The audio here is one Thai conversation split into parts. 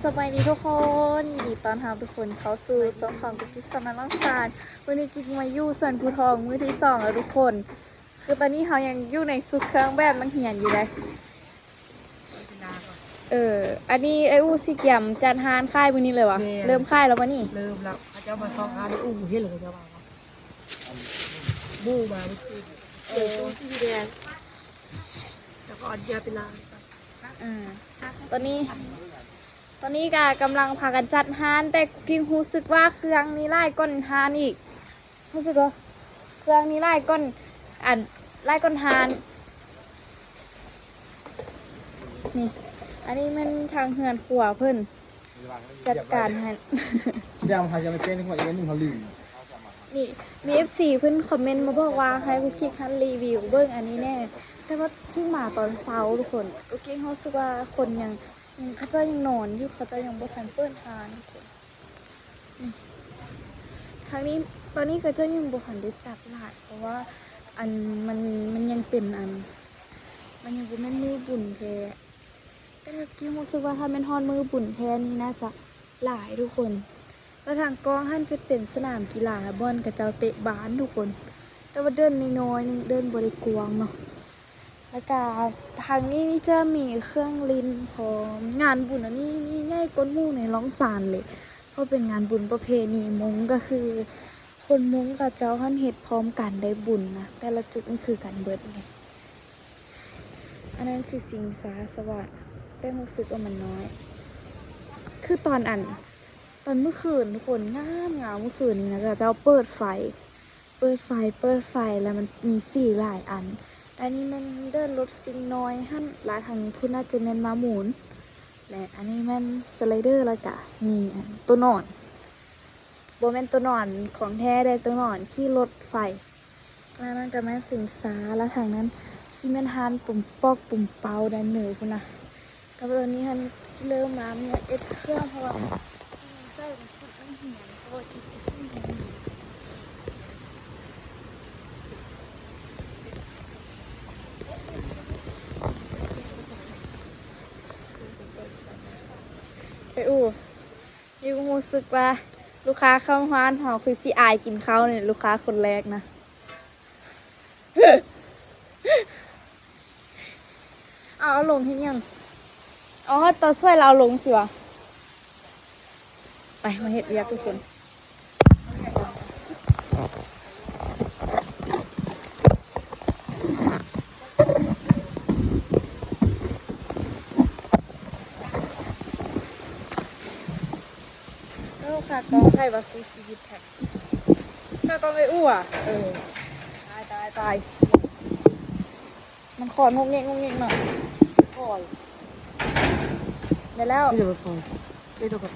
สบายดีทุกคนยินดีต้อนรับทุกคนเข้าสู่ช่องของกุ๊กกิ๊กสมาร์ทสารวันนี้กิ๊กมาอยู่ส่วนภูทองมื้อที่สองแล้วทุกคนคือตอนนี้เขายังอยู่ในสุดเครื่องแบบนักเรียนอยู่เลยอันนี้ไอ้อูสิเกียมจัดฮานค่ายวันนี้เลยวะเริ่มค่ายแล้ววะนี่เริ่มแล้วเขาจะมาซ้อมงานในอู่เห็นเลยจะมาบูมาไม่คือตัวสีแดงแล้วก็อัญญาเป็นลายตอนนี้ก็กำลังพากันจัดฮานแต่กิ๊กรู้สึกว่าเครื่องนี้ไล่ก้นฮานอีกรู้สึกว่าเครื่องนี้ไล่ก้นไล่ก้นฮานนี่อันนี้มันทางเฮือนขัวเพิ่นจัดการให้ยังพายังไม่เป็นหัวอีกนึงเขาลืมนี่มี FC เพิ่นคอมเมนต์มาบอกว่าให้กูคลิกฮันรีวิวเบิ่งอันนี้แน่แต่ว่าที่มาตอนเช้าทุกคนโอเคเขาสึกว่าคนยังเขาเจ้ายังนอนอยู่เขาเจ้ายังบ่ทันเปิดทานทุกคนนี่ทางนี้ตอนนี้เขาเจ้ายังบ่ทันได้จัดหลายเพราะว่าอันมันยังเป็นมันยังบ่แม่นมือบุญแท้แต่เมื่อกี้รู้สึกว่าถ้าเป็นฮอนมือบุญแท้นี่น่าจะหลายทุกคนแล้วทางกองท่านจะเป็นสนามกีฬาบอลกับเจ้าเตะบาสทุกคนแต่ว่าเดินน้อยๆเดินบริกวางเนาะแล้วก็ทางนี้นี่จะมีเครื่องลิ้นพร้อมงานบุญอันนี้นี่ง่ายก้นหมู่ในร้องสารเลยเพราะเป็นงานบุญประเพณีมงก็คือคนมงกับเจ้าท่านเฮ็ดพร้อมกันได้บุญนะแต่ละจุดนี่คือกันเบิดไงอันนั้นคือสิ่งสาสวัสดิ์แต่รู้สึกว่ามันน้อยคือตอนเมื่อคืนทุกคนงามเมื่อคืนนี้นะเจ้าเปิดไฟแล้วมันมีสีหลายอันอันนี้มันเดินรถสติงน้อยหั่นหลายทางทุนน่าจะเน้นมาหมุนและอันนี้มันสไลเดอร์แล้วก็มีตัวนอนโบแมนตัวนอนของแท้ได้ตัวนอนขี่รถไฟแล้วนั่นก็แม่สิงสาแล้วทางนั้นซีเมนต์ฮันปุ่มปอกปุ่มเปาด้านเหนือคุณนะแต่ตอนนี้ฮันเริ่มมาเนี่ยเอ็ดเครื่องเพราะว่าใส่สุดมันเหี่ยนเพราะว่าที่ซึ่งไอ้ยังรู้สึกว่าลูกค้าเข้าร้านเขาคือซีอายกินข้าวเนี่ยลูกค้าคนแรกนะเอาลงที่ยังอ๋อตอนช่วยเราลงสิวะไปมาเห็ดเรียกทุกคนแล้วค่ะกองไข่บาซูซีแท็กถ้ากองไปอ้วตายมันคอนงงเงงหน่อยคอยได้แล้วที่จะมาฟังได้ตัวกับ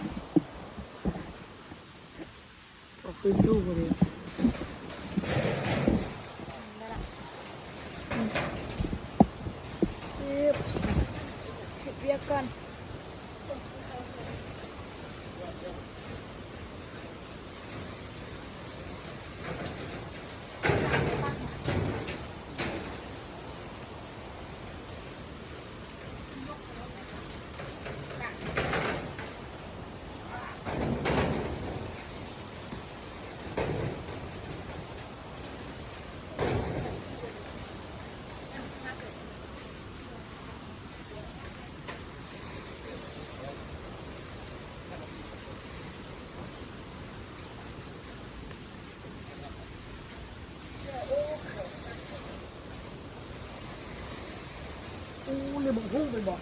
ออกคืนสู้กันเลยเห็ดเวียกก่อนเลยบอกพุ่งไปบอก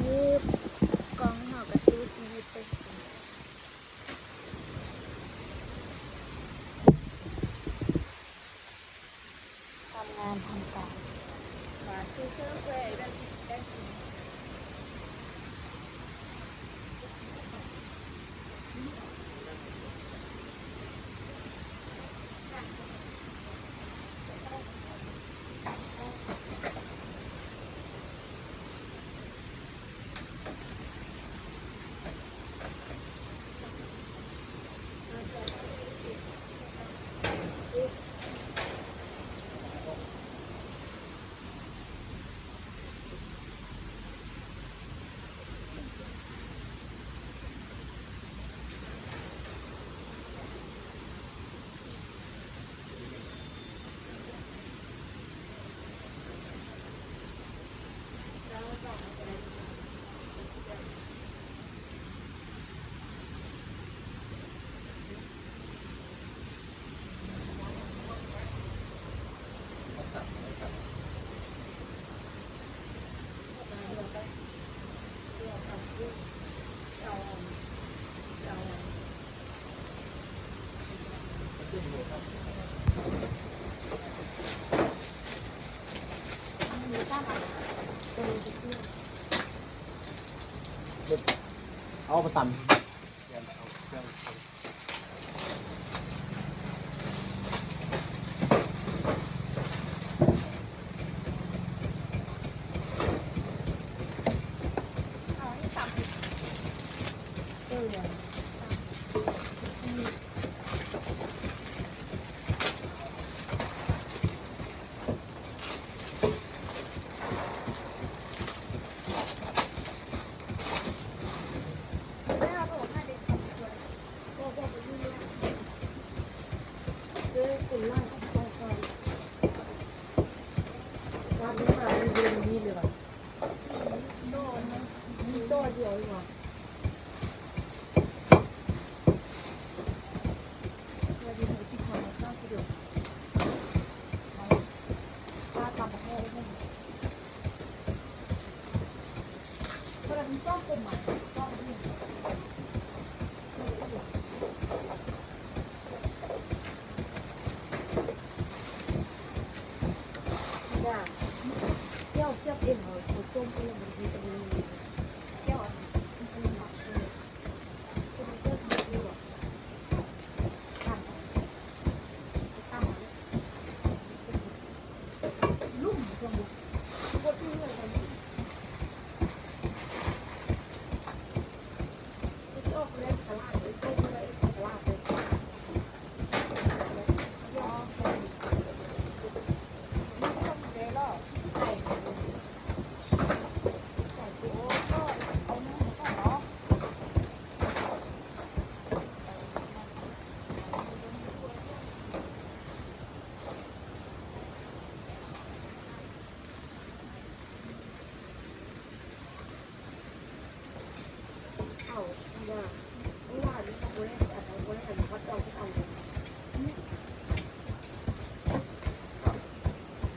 นี่กองหอกระซูซีวิตไปทำงานทำการมาซื้อเครื่องเฟรได้ เอาประตัน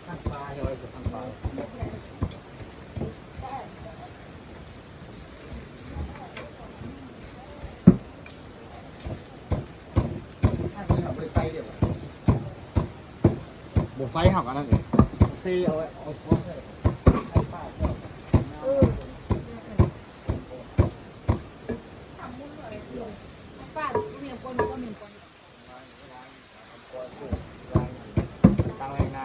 ข้างปลาอย่าไว้สุดข้างปลาบไซหักอันนั้นเองซีเอาไว้เอาท้องใส่ไอ้ป้าก็ตั้งแรงนา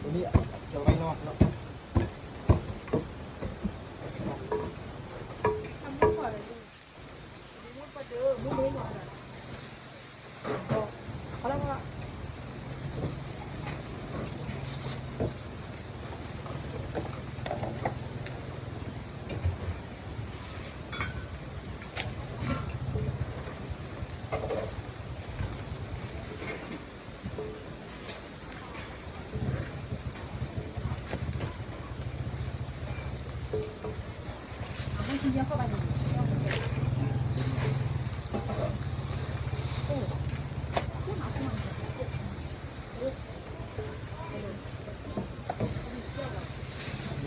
ตัวนี้เสียวไว้นอกเนาะ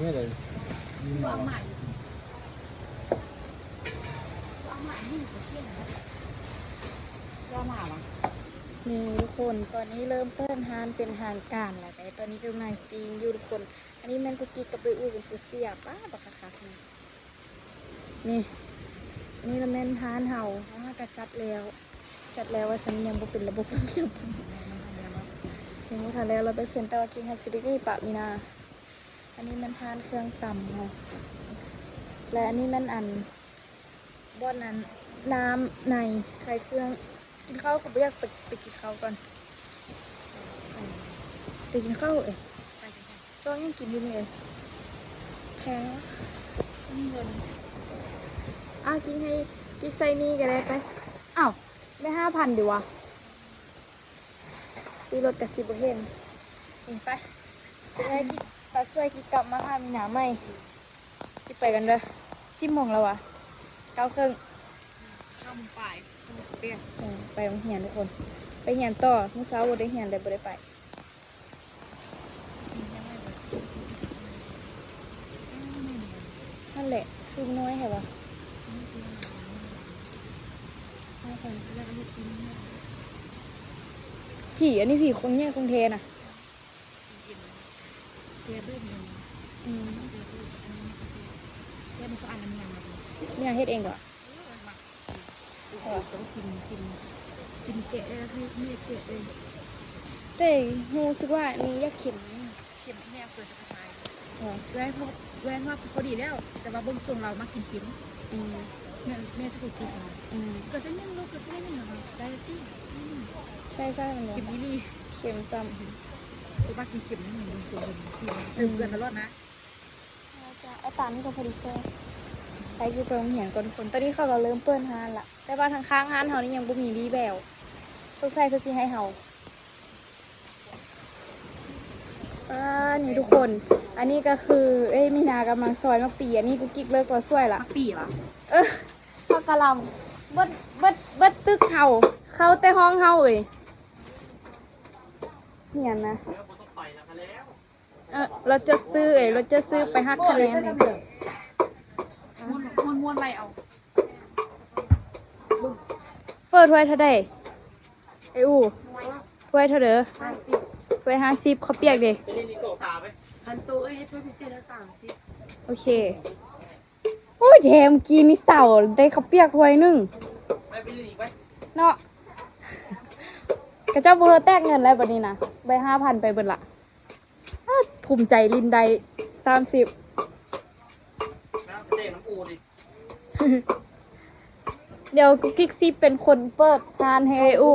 นี่เลยมีหมา นี่ทุกคนตอนนี้เริ่มเปิดฮานเป็นทางการแล้วแต่ตอนนี้กำลังกินอยู่ทุกคน อันนี้แม่นกุกกิ๊กกับไปอู้เป็นผู้เสียป้าบักคักๆนี่นี่ละแม่นทานเห่าเพราะว่ากระจัดแล้วว่าสัญญาณบ่เป็นระบบระเบียบยังบ่ทันแล้ว100%แต่ว่ากินฮัสซิลิปะมีนาอันนี้มันทานเครื่องต่ำเนาะและอันนี้มันอันบ่อนนั้นน้ำในไข่เครื่องกินข้าวเขาไม่อยากไปกินข้าวก่อนไปกินข้าวซอยยังกินอยู่นี่เลยแพงมีเงินกินให้กิ๊กใส่นี่ก็ได้ไปอ้าวได้5,000ดีวะตีรถกับ10%เห็นไปจะให้กิ๊กตาช่วยกิ๊กกลับมาหามีหนาใหม่ ที่ไปกันเด้อ10 โมงแล้ววะ9:30 ข้าวมันปลายเปียก ไปโรงเรียนทุกคน ไปเรียนต่อมื้อเช้าบ่ได้เรียนเลยบ่ได้ไปนั่นแหละชุมน้อยใช่ปะผีอันนี้ผีคงแย่คงเทน่ะ เสียเบิ้ลเงิน อืม เสียมันก็อ่านน้ำยำมาดู เนี่ยเฮ็ดเองก่อน ต้องกินเกะเลยให้แม่เกะเลย แต่รู้สึกว่านี่อยากเข็ม เข็มแม่เกิดจะตาย อ๋อ แว่พอแว่ว่าพอดีแล้ว แต่ว่าเบิ้งทรงเรามากินเข็ม อืม แม่จะไปกินอะไร อืม เกิดเส้นยังลูกเกิดเส้นยังเหรอได้ที่ ใช่ๆมัน เข็ม เนาะ นี้นี่ เข็มจำ ตัวบ้ากินเข็มนี่เหมือนเบิ้งทรงเติมเกลือตลอดนะ จ้ะไอ้ตานี่ก็พอดีเซ่ไปคือไปโรงเรียนก่อนทุกคนตอนนี้เขาก็เริ่มเปิดร้านละแต่ว่าทางข้างร้านเฮานี่ยังบ่มีรีแบวสงสัยเพิ่นสิให้เฮานี่ทุกคน อันนี้ก็คือมีนากำลังซอยมะปีอันนี้กูกิ๊กเลิกว่าซวยละ ปีวะ ข้าวกะหล่ำเบิดตึกเฮาเข้าแต่ห้องเฮาเอ้ยเหียนนะเราจะซื้อเราจะซื้อไปหักคะแนนให้ ม้วนไรเอา เฟิร์ถ้วยเท่าใดไอ้อูถ้วยเท่าเด้อถ้วย50เขาวเปียกเด้ พันตัวให้ถ้วยพิเศษละ30 โอเคโอ้ยแถมกินนี่เสาได้เขาวเปียกถ้วยหนึงเนาะกระเจ้าเบอร์แตกเงินแล้วบัดนี้นะใบ5,000ไปเบิดละอ้าภูมิใจลินใด30เดี๋ยวกุ๊กกิ๊กซีเป็นคนเปิดทานให้ไอ้อู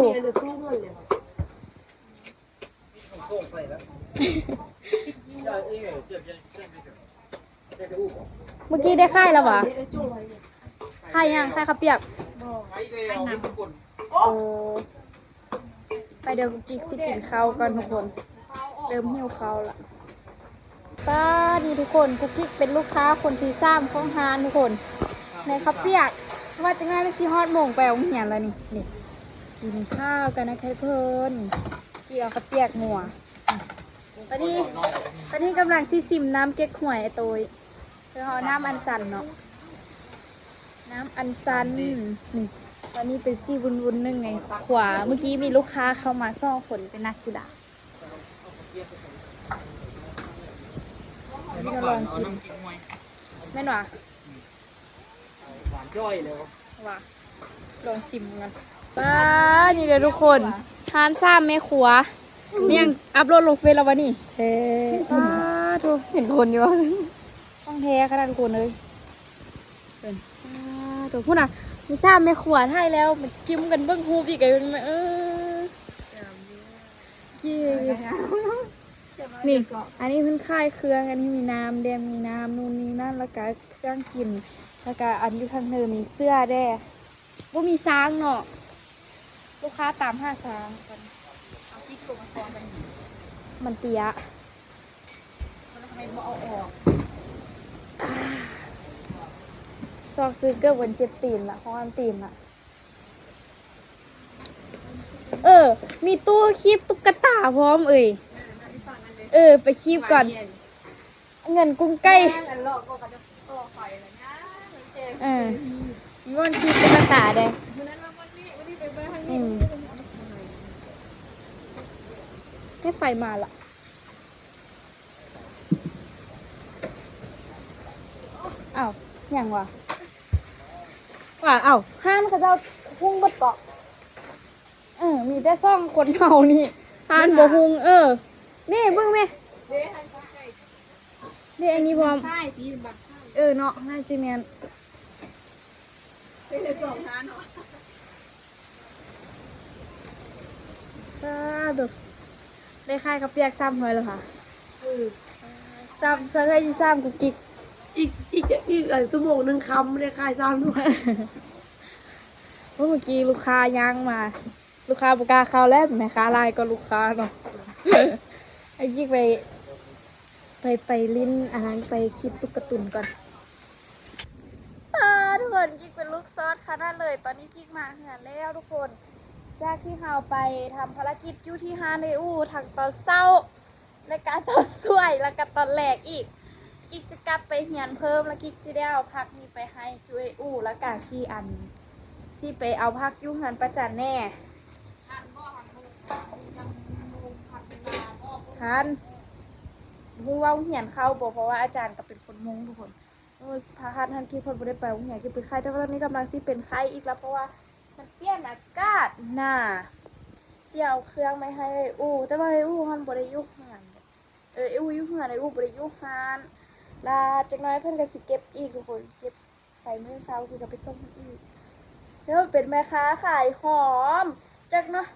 เมื่อกี้ได้ค่ายแล้ววะค่ายยังค่ายข้าวเปียกไปเดี๋ยวกุ๊กกิ๊กสิกินข้าวก่อนทุกคน เริ่มหิวข้าวละป้านี่ทุกคนกุ๊กกิ๊กเป็นลูกค้าคนที่3ของร้านทุกคน ในข้าวเปียกว่าจะง่ายเลยสิฮอดโมงไปโรงเรียนแล้วนี่กินข้าวกันนะเพื่อนเกี่ยวข้าวเปียกหัวตอนนี้กำลังซิมน้ำเก๊กหวยไอ้ตัวคือเขาน้ำอันสันเนาะน้ำอันสันนี่ตอนนี้เป็นซี่วุ้นๆนึงในขวาเมื่อกี้มีลูกค้าเข้ามา2 คนเป็นนักกีฬาอันนี้ก็ลองกินแม่นวะ หวานจ้อยเลย ว่าลองซิมกันป้านี่เลยทุกคนทานซ้ำแม่ครัวนี่ยังอัพโหลดลงเฟซแล้ววะนี่ป้าทุกเห็นคนอยู่ต้องแท้ขนาดทุกคนเลยเป็นตัวพูดน่ะมีซ้ำแม่ครัวให้แล้วมันจิ้มกันเบิ้งฮูบอีกไงมันนี่อันนี้เพิ่นค่ายเครื่องอันนี้มีน้ำแดงมีน้ำนู่นนี่นั่นแล้วก็เครื่องกินแล้วก็อันอยู่ข้างเธอมีเสื้อแด้ว่ามีช้างเนาะลูกค้าตาม5ช้างกัน เอาที่ตัวมันฟองไป มันเตี้ย มันทำไมบ่เอาออก ซอกซื้อเกือบวัน7 ตีนละของอันตีนละมีตู้คีบตุ๊กตาพร้อมไปคีบก่อนเงินกุ้งไก่มีวันคีบตุ๊กตาเด้ให้ไฟมาละอ้าวอย่างวะห้านเขาเจ้าหุ้งบดเกาะมีแต่ซ่องคนเฮานี่ห้านบ่หุ้งนี่เบิ่งแม่นี่อันนี้พร้อม ใช่ตีบัตรใช่ เนาะน่าจะแม่น เป็นแต่สองทานเหรอ ดูได้ค่ายกับเปียกซ้ำหน่อยแล้วค่ะซ้ำเสื้อให้ซ้ำกุกกิ๊ก อีกชั่วโมงนึงคำเลยคายซ้ำด้วย เมื่อกี้ลูกค้าย่างมา ลูกค้าบุกล้าเข้าแล้วแม่ค้าไล่ก็ลูกค้าเนาะ ไอ้ยิ่งไปลิ้นอาหารไปคิดตุ๊กตุนก่อน คนกิ๊กเป็นลูกซอสค่ะนั่นเลยตอนนี้กิ๊กมาเหือนแล้วทุกคนจากที่เราไปทำภารกิจอยู่ที่ฮานเนอูทางตอนเศร้าและการตอนสวยและก็ตอนแหลกอีกกิ๊กจะกลับไปเหียนเพิ่มแล้วกิ๊กจะได้เอาพักนี้ไปให้จุยอูแล้วก็ที่อันที่ไปเอาพักยุ่งหันประจันแน่ทันพูดว่าเหียนเข้าบอกเพราะว่าอาจารย์ก็เป็นคนมงทุกคนพาทันที่คนไม่ได้ไปเหียนที่เป็นไข้แต่ว่าตอนนี้กำลังที่เป็นไข้อีกแล้วเพราะว่ามันเปลี่ยนอากาศน่ะเสี่ยวเครื่องไม่ให้แต่ว่าอูฮันบริยุกหันอูยุกหันอูบริยุกหันลาจากน้อยเพื่อนก็สิเก็บอีกทุกคนเก็บไปเมื่อเช้าคือก็ไปส่งอีกแล้วเป็นแม่ค้าขายหอมจากเนาะ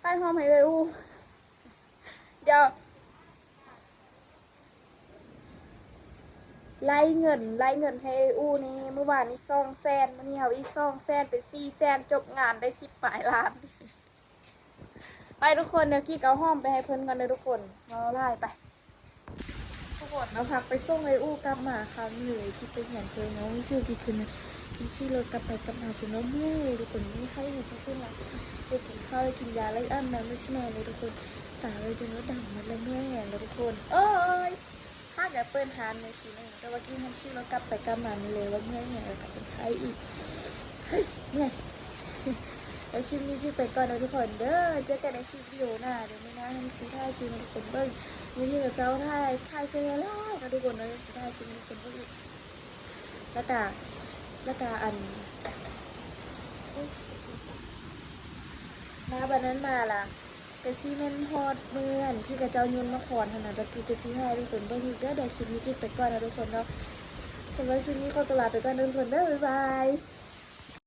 ขายหอมให้อูเดี๋ยวไล่เงินให้อูนี่เมื่อวานนี้200,000มื้อนี้เอาอีก200,000เป็น400,000จบงานได้10ปลายล้านไปทุกคนเดี๋ยวกี้เอาห้อมไปให้เพิ่นกันเลยทุกคนมาไล่ไปทุกคนเราพักไปส่งไอ้อูกลับมาครั้งเหนื่อยที่ไปเห็นเพิ่นเนาะชื่อกี่คืนที่ชื่อรถกลับไปกลับมาจนว่าเมื่อยทุกคนไม่ให้เลยทุกคนละไปกินข้าวไปกินยาไล่อั้นนะไม่ใช่นอนเลยทุกคนตาเลยจนว่าดังมันเลยเมื่อยแล้วทุกคนถ้าเกิดเปิดทานในทีนึงแต่ว่ากินทันทีแล้วกลับไปกลับมานี่เลยว่าเมื่อยแล้วกลับเป็นไข้อีกเนี่ยแล้วคลิปนี้ที่ไปก่อนนะทุกคนเด้อเจอกันในคลิปวิดีโอหน้าเดี๋ยวไม่นะให้ซีท่าคลิปทุกคนเบิ้งวันนี้กับเจ้าท่าเชียร์แล้วนะทุกคนนะซีท่าคลิปทุกคนเบิ้งแล้วก็อันน้าบันนั้นมาล่ะแต่ซีเมนฮอดเมือนที่กับเจ้ายุนมาขอนขนาดตะกี้จะที่ให้ทุกคนเบิ้งอีกเด้อเดี๋ยวคลิปนี้ที่ไปก่อนนะทุกคนเนาะสำหรับคลิปนี้ขอตัวลาไปก่อนทุกคนเด้อบ๊ายบาย